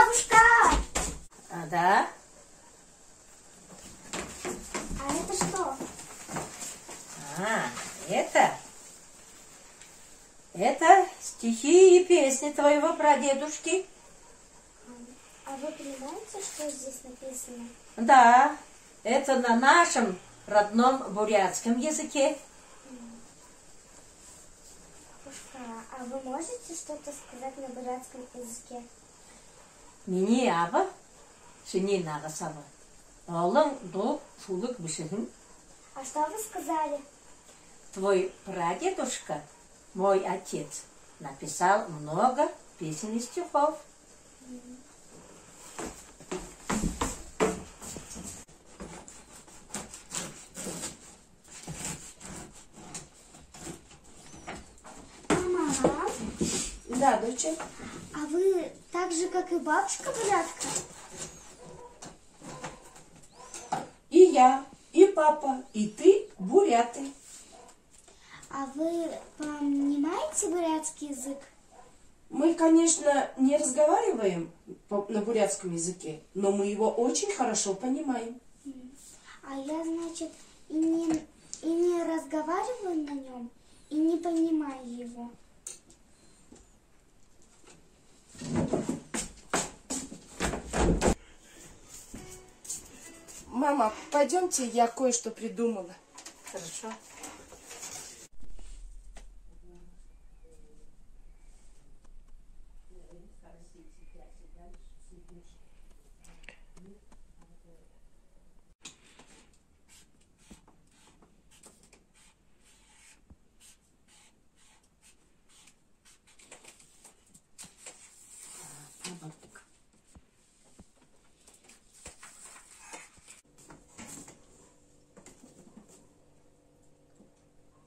Бабушка! Да? А это что? Это стихи и песни твоего прадедушки. А вы понимаете, что здесь написано? Да, это на нашем родном бурятском языке. Бабушка, а вы можете что-то сказать на бурятском языке? Мини аба, шини нагасаба. Олың ду шулык бишихин. А что вы сказали? Твой прадедушка, мой отец, написал много песен и стихов. Мама, Да, доча. а вы так же, как и бабушка бурятка? И я, и папа, и ты буряты. А вы понимаете бурятский язык? Мы, конечно, не разговариваем на бурятском языке, но мы его очень хорошо понимаем. А я, значит, и не разговариваю на нем, и не понимаю его. Мама, пойдемте, я кое-что придумала. Хорошо.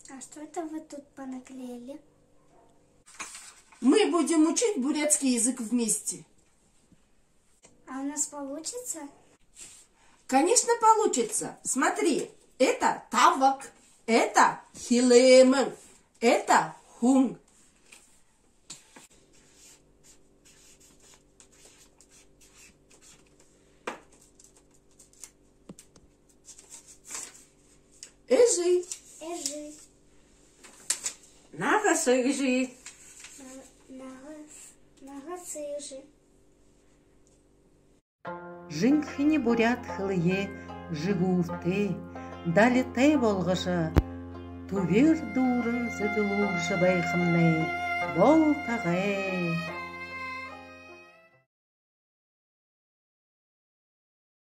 А что это вы тут понаклеили? Мы будем учить бурятский язык вместе. А у нас получится? Конечно, получится. Смотри, это тавак, это хилемен, это хун. Эжи. Эжи. Нагасыжи. Нагасыжи. Жинхини бурят хылые жигулты, дали те болгыжы, тувер дурын зыдылугжы байхымны, бол тағай.